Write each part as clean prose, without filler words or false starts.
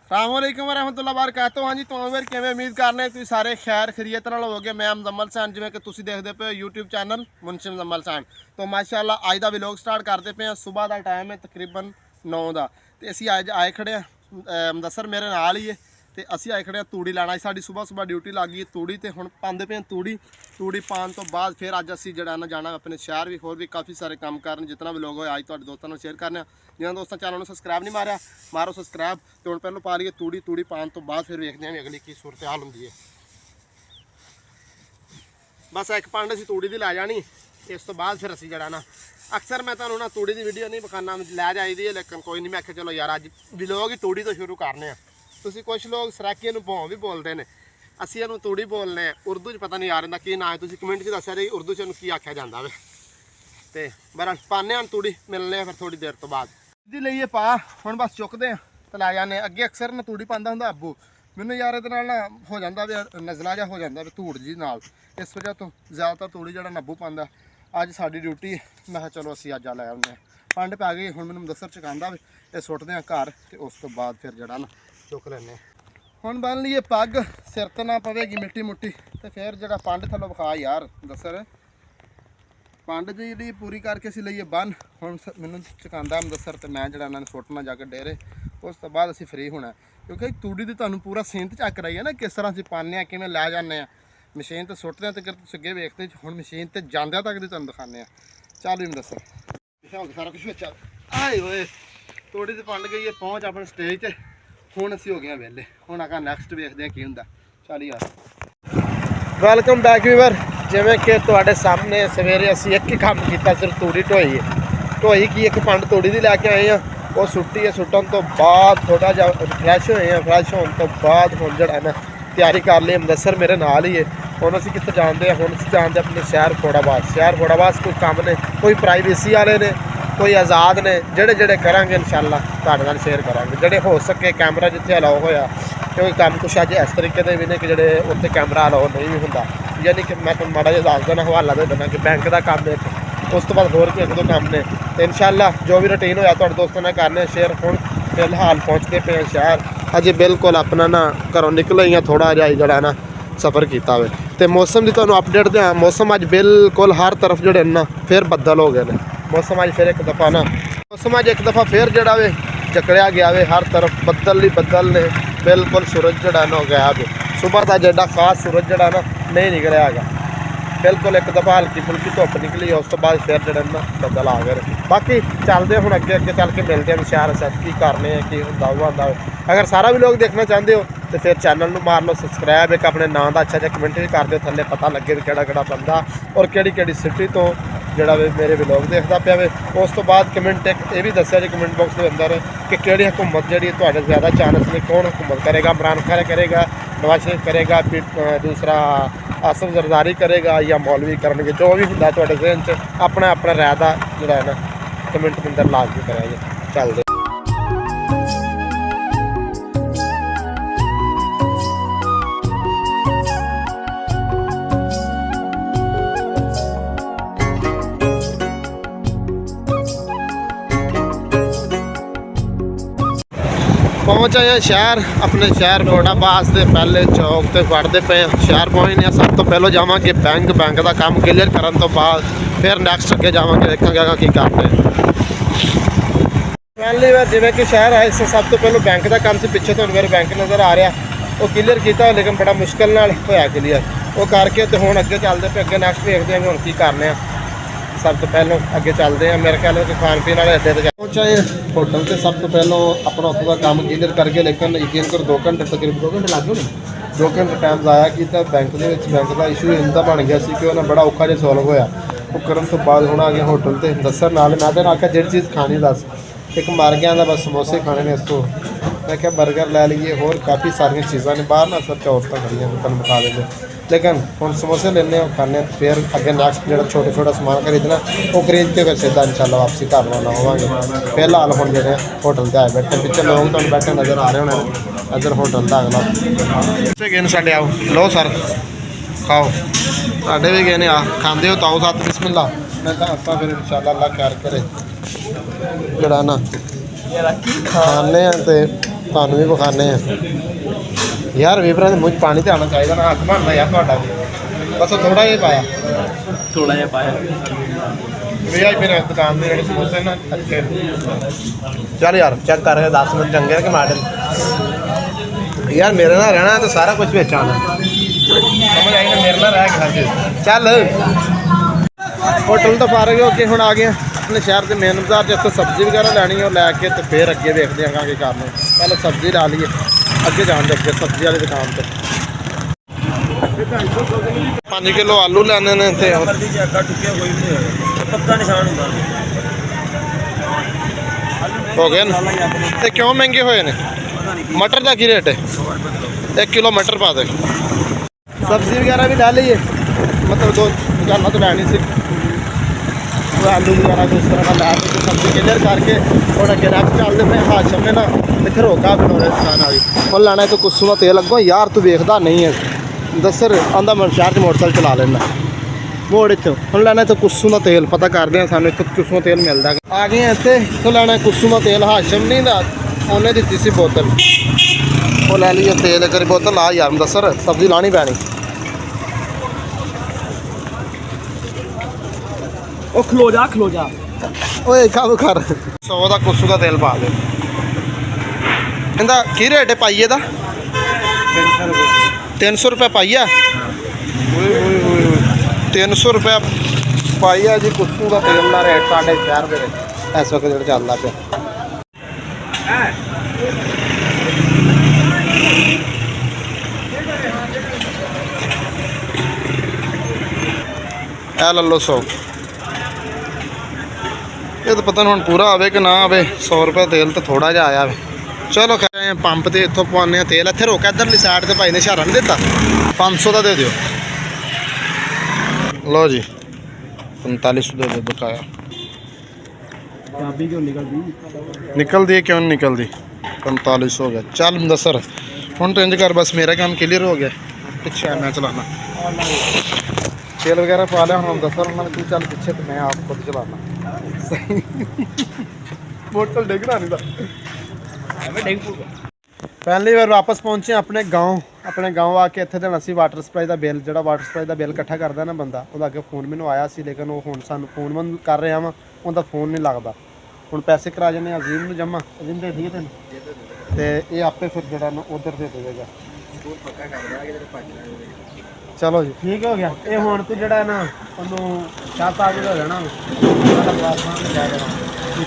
अस्सलामुअलैकुम वरहमतुल्लाहि वबरकातुहू। हाँ जी, तो उम्मीद किवें उम्मीद करने तुसीं सारे खैर खैरियत नाल होवोगे। मैं मुजम्मल सैन, जिवें कि तुसीं देखदे पे यूट्यूब चैनल मुंशी मुजम्मल सैन। तो माशाअल्लाह अज दा व्लॉग स्टार्ट करते पे। सुबह का टाइम है तकरीबन 9 का। तो असीं अज आए खड़े मुदस्सर मेरे नाल ही है। तो असीं आए खड़े तूड़ी लैना। साडी सुबह सुबह ड्यूटी लग गई तूड़ी। तो हुण पांदे पे तूड़ी पाने तो बाद फिर अज असीं जिहड़ा ना जाना अपने शहर भी, होर भी काफ़ी सारे काम करन। जितना भी लोग होए अज तुहाडे दोस्तां नाल शेयर करने। जिन्हां दोस्तों चैनल में सबसक्राइब नहीं मारिया, मारो सबसक्राइब। तो हुण पहलों पा लईए तूड़ी पाने तो बाद फिर वेखदे आं अगली की सूरत हाल हुंदी है। बस एक पंड असीं तूड़ी दी लै जानी। इस तो बाद फिर असीं जिहड़ा ना अक्सर मैं तुहानूं ना तूड़ी दी वीडियो नहीं विखाना, लै जाईदी है, लेकिन कोई नहीं, मैं आख्या चलो यार अज व्लॉग ही तूड़ी तो शुरू करने। तुसीं कुछ लोग सराकी नूं भौं भी बोलते हैं, असीं इहनूं तूड़ी बोलने। उर्दू च पता नहीं यार इहदा की नाम है, तुसीं कमेंट च दस्सिया जी उर्दू च इहनूं की आख्या जांदा वे। ते बरा पाने हन तूड़ी, मिलने फिर थोड़ी देर तो बाद दी लईए पा। हुण बस चुकदे आ ते लै जाने। अगे अक्सर ना तूड़ी पांदा हुंदा अब्बू, मैनूं यार इहदे नाल ना हो जांदा वे नज़ला जिहा हो जांदा वे धूड़ जी नाल। इस वजह तो ज़्यादातर तूड़ी जिहड़ा अब्बू पांदा। अज साडी ड्यूटी, मैं कहा चलो असीं अज लै आउने। पंड पै गई, हुण मैनूं मुदस्सर चकांदा वे, ये सुट्टदे आ घर ते उस तो बाद फिर जिहड़ा ना चुक लैने। हुण बन लईए पग, सिर ते ना पवेगी मिट्टी मुट्टी। ते फिर जिहड़ा पंड थल्लों विखा यार मुदस्सर, पंड जी पूरी करके असीं लईए बन। हुण मैनूं चकांदा मुदस्सर ते मैं जिहड़ा इन्हां नूं सुट्टना जाके डेरे। उस तो बाद असीं फ्री होना, क्योंकि तूड़ी दी तुहानूं पूरा सीन ते चेक कराइए ना किस तरह असीं पाने आ, किवें लै जाने आ। मशीन ते सुट्टदे आ ते तुसीं अग्गे वेखदे, हुण मशीन ते जांदिआं तक दी तुहानूं दिखाने आ। चल भी मुदस्सर सारा कुछ बिच आए होए। तूड़ी दी पंड गई है पहुँच अपने स्टेज ते। हुण असीं हो गए वेले, हुण आगा नैक्सट वेखदे आ की हुंदा। चल यार, वेलकम बैक व्यूअर। जिवें कि तुहाडे सामने सवेरे असीं एक ही काम कीता, सिर्फ तूड़ी ढोई है। ढोई की एक पंड तूड़ी दी लैके आए हैं, वो सुट्टी है। सुट्टन तो बाद थोड़ा जिहा फ्रैश होए हैं। फ्रैश होने तो बाद हुण जिहड़ा ना तैयारी कर ली। मुदस्सर मेरे नाल ही है। हुण असीं कित्थे जांदे, हुण असीं जांदे अपने शहर फोड़ाबाद। शहर फोड़ाबाद कोई काम ने, कोई प्राइवेसी वाले ने, कोई आज़ाद ने। जेह्ड़े करांगे इंशाअल्लाह तुहाडे नाल शेयर करांगे, जेह्ड़े हो सके कैमरा जिੱਥੇ अलाउ होया। क्योंकि काम कुछ अज इस तरीके के भी ने कि जेह्ड़े उत्थे कैमरा अलाउ नहीं भी हुंदा। यानी कि मैं तुहानूं माड़ा जिहा दस देना, हवाला दे देना कि बैंक का काम है, उस तो बाद होर एक दो काम ने। तो इंशाअल्लाह जो भी रूटीन होया तुहाडे दोस्तां नाल करने शेयर। हुण फिलहाल पहुँचते पे शहर, अजे बिल्कुल अपना ना घरों निकले ही थोड़ा जिहा जिहड़ा ना सफ़र किया हुए। तो मौसम की तुहानूं अपडेट दें। मौसम अज बिल्कुल हर तरफ जिहड़े ना फिर बदल हो गए हैं। मौसम अज फिर एक दफ़ा ना मौसम अज एक दफ़ा फिर जिहड़ा वे जकड़िया गया वे। हर तरफ बदल ही बदल ने, बिल्कुल सूरज जिहड़ा ना गया वे। सुबह का जेड़ा खास सूरज जिहड़ा ना नहीं निकलिया है, बिल्कुल एक दफ़ा हल्की फुल्की धुप्प निकली। उस तो बाद फिर जिहड़े ना बदल आ गए। बाकी चलते हुण अगे चल के मिलते हैं शहर सच की करने की हुंदा हुंदा। अगर सारा भी लोग देखना चाहते हो तो फिर चैनल नूं मार लो सबसक्राइब। एक अपने नाम का अच्छा जिहा कमेंट भी कर दो, थल्ले पता लगे भी किहड़ा बंदा और किहड़ी सिटी तो जिहड़ा वे मेरे व्लॉग देखदा पिया वे। उस तो बाद कमेंट एक ये भी दस्सिया जी कमेंट बॉक्स के अंदर कि किहड़ी हुकूमत जिहड़ी तुहाडे ज़्यादा चांस ने, कौन हुकूमत करेगा। इमरान खान करेगा, नवाज शरीफ करेगा, दूसरा आसिफ जरदारी करेगा या मौलवी करनगे। जो भी हुंदा तुहाडे ज़हन च अपना अपना राय दा जिहड़ा है ना कमेंट के अंदर लाजमी करें जी। चलदे पहुँच आए हैं शहर। अपने शहर फोड़ाबाद से पहले चौक से पढ़ते पे शहर पहुँचने। सब तो पहले जावांगे बैंक का काम क्लीयर करने तो बाद फिर नैक्सट अगे जावांगे, देखा की करते हैं। पहली बार जिवें कि शहर आए से सब तो पहले बैंक का काम से पिछे तो मेरे बैंक नज़र आ रहा, वो क्लीयर किया, लेकिन बड़ा मुश्किल नाल होया क्लीयर। वो करके तो हुण अगे चलते पे, अगे नैक्सट देखते हैं हुण की करने। सब तो पहलों अगे चलते हैं, मेरे ख्याल में खान पीने वाले अड्डे तक पहुँचे होटल से। सब तो पहलों अपना उत्थों का काम क्लीयर करके, लेकिन यकीन करो 2 घंटे तकरीबन 2 घंटे लग गए। 2 घंटे टाइम ज़ाया किया बैंक के। बैंक का इशू इनका बन गया सी कि उन्हें बड़ा औखा जिहा सॉल्व होया। वो करन तो बाद हुण आ गए होटल से मुदस्सर नाल। मैं तो आख्या जिहड़ी चीज़ खानी दस, एक मर गया था बस समोसे खाने ने। इस तो मैं क्या बर्गर लै लीए, होर काफ़ी सारिया चीज़ा ने बाहर ना सर औरतां खड़ियां ने तुहानूं बता देंगे। लेकिन हम समोसे लेने खाने, फिर अगे नैक्सट जो छोटा समान खरीदना वो खरीद के फिर सीधा इंशाल्लाह वापसी घर रवाना होवांगे। फिलहाल हम जो होटल से आए बैठे, पिछले लोग तो बैठे नज़र आ रहे होने। इधर होटल का अगला गए साढ़े आओ लो सर खाओ, साढ़े भी गए ने आ खाते हो तो आओ साथ बिस्मिल्ला। मैं तो हंसा फिर इंशाल्लाह अल्लाह खैर करे जड़ा ना खाने तो ਤੁਹਾਨੂੰ ਵੀ ਵਿਖਾਣੇ ਆ ਯਾਰ। ਵੀਵਰਾਂ ਦੇ ਮੂੰਹ 'ਚ ਪਾਣੀ ਤੇ ਆਉਣਾ ਚਾਹੀਦਾ ਨਾ, ਹੱਥ ਬਣਦਾ ਯਾਰ ਤੁਹਾਡਾ ਵੀ। ਬਸ ਥੋੜਾ ਜਿਹਾ ਪਾਇਆ, ਥੋੜਾ ਜਿਹਾ ਪਾਇਆ। VIP ਨੇ ਦੁਕਾਨ ਦੇ ਜਿਹੜੇ ਸਮੋਸੇ ਨਾ ਅੱਛੇ। ਚੱਲ ਯਾਰ ਚੈੱਕ ਕਰਕੇ 10 ਮਿੰਟ ਚੰਗੇ ਕਿ ਮਾਡਲ ਯਾਰ ਮੇਰੇ ਨਾਲ ਰਹਿਣਾ ਤਾਂ ਸਾਰਾ ਕੁਝ ਵਿੱਚ ਆਉਣਾ, ਸਮਝ ਆਈ ਨਾ? ਮੇਰੇ ਨਾਲ ਰਹਿ ਕੇ ਹਰ ਚੀਜ਼। ਚੱਲ ਹੋਟਲ ਤੋਂ ਫਾਰਗ ਹੋ ਕੇ ਹੁਣ ਆ ਗਏ ਆਪਣੇ ਸ਼ਹਿਰ ਦੇ ਮੇਨ ਬਾਜ਼ਾਰ 'ਚ। ਇੱਥੋਂ ਸਬਜ਼ੀ ਵਗੈਰਾ ਲੈਣੀ ਉਹ ਲੈ ਕੇ ਤੇ ਫਿਰ ਅੱਗੇ ਵੇਖਦੇ ਹਾਂ ਕੀ ਕਰਨਾ। ਪਹਿਲਾਂ ਸਬਜ਼ੀ ਲਾ ਲਈਏ, ਅੱਗੇ ਜਾਣ ਦੇ ਅੱਗੇ ਸਬਜ਼ੀ ਵਾਲੀ ਦੁਕਾਨ ਤੇ। 5 ਕਿਲੋ ਆਲੂ ਲੈਣੇ ਨੇ ਤੇ ਪੱਕਾ ਨਿਸ਼ਾਨ ਹੁੰਦਾ ਹੋ ਗਏ ਨਾ। ਤੇ ਕਿਉਂ ਮਹਿੰਗੇ ਹੋਏ ਨੇ? ਮਟਰ ਦਾ ਕੀ ਰੇਟ ਹੈ? 1 ਕਿਲੋ ਮਟਰ ਪਾ ਦੇ। ਸਬਜ਼ੀ ਵਗੈਰਾ ਵੀ ਲੈ ਲਈਏ, ਮਤਲਬ 2 ਦੁਕਾਨਾਂ ਤੋਂ ਲੈਣੀ ਸੀ। ਆਲੂ ਵਗੈਰਾ ਜਿਸ ਤਰ੍ਹਾਂ ਦਾ ਲੈ ਕੇ ਸਬਜ਼ੀ ਕਲੀਅਰ ਕਰਕੇ ਹੁਣ ਅੱਗੇ ਰੱਖ ਚੱਲਦੇ ਪਏ। ਹਾਸ਼ਮ ਨੇ ਨਾ ਇੱਥੇ ਰੋਕਾ ਬਣਾਉਣਾ ਦੁਕਾਨ ਵਾਲੀ। ਹੁਣ ਲੈਣਾ ਤੋਂ ਕੁੱਸੂ ਦਾ ਤੇਲ ਅੱਗੋਂ। ਯਾਰ ਤੂੰ ਵੇਖਦਾ ਨਹੀਂ ਹੈ ਦੱਸਰ ਆਂਦਾ ਮੈਂ ਸ਼ਹਿਰ 'ਚ ਮੋਟਰਸਾਈਕਲ ਚਲਾ ਲੈਂਦਾ ਮੋੜ ਇੱਥੋਂ। ਹੁਣ ਲੈਣਾ ਇੱਥੋਂ ਕੁੱਸੂ ਦਾ ਤੇਲ, ਪਤਾ ਕਰਦੇ ਹਾਂ ਸਾਨੂੰ ਇੱਥੋਂ ਕੁੱਸੂ ਦਾ ਤੇਲ ਮਿਲਦਾ। ਆ ਗਏ ਹਾਂ ਇੱਥੇ, ਇੱਥੋਂ ਲੈਣਾ ਕੁੱਸੂ ਦਾ ਤੇਲ। ਹਾਸ਼ਮ ਨਹੀਂ ਦਾ ਉਹਨੇ ਦਿੱਤੀ ਸੀ ਬੋਤਲ, ਉਹ ਲੈ ਲਈਏ ਤੇਲ ਕਰੀ ਬੋਤਲ। ਆ ਯਾਰ ਦੱਸਰ ਸਬਜ਼ੀ ਲਾਣੀ ਪੈਣੀ। ਉਹ ਖਲੋ ਜਾ ਓਏ ਕਾਬੂ ਕਰ। 100 ਦਾ ਕੁੱਸੂ ਦਾ ਤੇਲ ਪਾ ਦੇ। ਇਹਦਾ ਕੀ ਰੇਟ ਹੈ ਪਾਈਏ ਦਾ? 300 ਰੁਪਏ ਪਾਈਆ। ਓਏ ਓਏ ਓਏ 300 ਰੁਪਏ ਪਾਈਆ ਜੀ ਕੁੱਸੂ ਦਾ ਤੇਲ ਦਾ ਰੇਟ ਸਾਡੇ ਸ਼ਹਿਰ ਦੇ ਵਿੱਚ ਇਸ ਵਕਤ ਜਿਹੜਾ ਚੱਲਦਾ ਪਿਆ। ਇਹ ਲੈ ਲਓ 100। ਇਹ ਤਾਂ ਪਤਾ ਨਹੀਂ ਹੁਣ ਪੂਰਾ ਆਵੇ ਕਿ ਨਾ ਆਵੇ। 100 ਰੁਪਏ ਤੇਲ ਤਾਂ ਥੋੜਾ ਜਿਹਾ ਆਇਆ ਵੇ। ਚਲੋ ਖਾਏ ਪੰਪ ਤੇ ਇੱਥੋਂ ਪਵਾਉਂਦੇ ਆ ਤੇਲ। ਇੱਥੇ ਰੋਕ ਇੱਧਰਲੀ ਸਾਈਡ ਤੇ ਭਾਈ ਨੇ ਇਸ਼ਾਰਾ ਨਹੀਂ ਦਿੱਤਾ। 500 ਦਾ ਦੇ ਦਿਓ। ਲਓ ਜੀ 45 ਦੇ ਦਿਓ ਬਕਾਇਆ। ਚਾਬੀ ਕਿਉਂ ਨਿਕਲਦੀ? ਨਿਕਲਦੀ ਹੈ ਕਿਉਂ ਨਹੀਂ ਨਿਕਲਦੀ? 45 ਹੋ ਗਿਆ। ਚੱਲ ਦੱਸਰ ਹੁਣ ਤਾਂ ਇੰਜ ਕਰ, ਬਸ ਮੇਰਾ ਕੰਮ ਕਲੀਅਰ ਹੋ ਗਿਆ। ਪਿੱਛੇ ਮੈਂ ਚਲਾਣਾ ਤੇਲ ਵਗੈਰਾ ਪਾ ਲਿਆ। ਹੁਣ ਦੱਸਰ ਉਹਨਾਂ ਨੇ ਚੱਲ ਪਿੱਛੇ ਤੇ ਮੈਂ ਆਪ ਖੁਦ ਚਲਾਣਾ। ਸਹੀ ਮੋਟਰ ਡਿੱਗਣਾ ਨਹੀਂ ਦਾ ਐਵੇਂ ਡਿੱਗ ਪੂਗਾ। ਪਹਿਲੀ ਵਾਰ ਵਾਪਸ ਪਹੁੰਚੇ ਆਪਣੇ ਗਾँव। ਆਪਣੇ ਗਾँव ਆ ਕੇ ਇੱਥੇ ਦੇਣਾ ਸੀ ਵਾਟਰ ਸਪਲਾਈ ਦਾ ਬਿੱਲ। ਜਿਹੜਾ ਵਾਟਰ ਸਪਲਾਈ ਦਾ ਬਿੱਲ ਇਕੱਠਾ ਕਰਦਾ ਨਾ ਬੰਦਾ, ਉਹਦਾ ਅੱਗੇ ਫੋਨ ਮੈਨੂੰ ਆਇਆ ਸੀ, ਲੇਕਿਨ ਉਹ ਹੁਣ ਸਾਨੂੰ ਫੋਨ ਕਰ ਰਿਹਾ ਵਾਂ, ਉਹਦਾ ਫੋਨ ਨਹੀਂ ਲੱਗਦਾ। ਹੁਣ ਪੈਸੇ ਕਰਾ ਜਾਂਦੇ ਅਜ਼ੀਮ ਨੂੰ ਜਮ੍ਹਾਂ। ਅਜ਼ੀਮ ਦੇ ਦਈਏ ਤੈਨੂੰ ਤੇ ਇਹ ਆਪੇ ਫਿਰ ਜਿਹੜਾ ਨਾ ਉਧਰ ਦੇ ਦੇਵੇਗਾ। ਚਲੋ ਜੀ ਠੀਕ ਹੋ ਗਿਆ। ਇਹ ਹੁਣ ਤੂੰ ਜਿਹੜਾ ਨਾ ਉਹਨੂੰ ਚਾਹ ਪਾ ਕੇ ਹੋ ਜਾਣਾ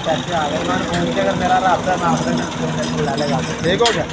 ਪੈਸੇ ਆ ਗਏ। ਮੈਂ ਫੋਨ ਤੇ ਅਗਰ ਮੇਰਾ ਰਾਤ ਦਾ ਨਾਮ ਲੈ ਲੇਗਾ। ਠੀਕ ਹੋ ਗਿਆ।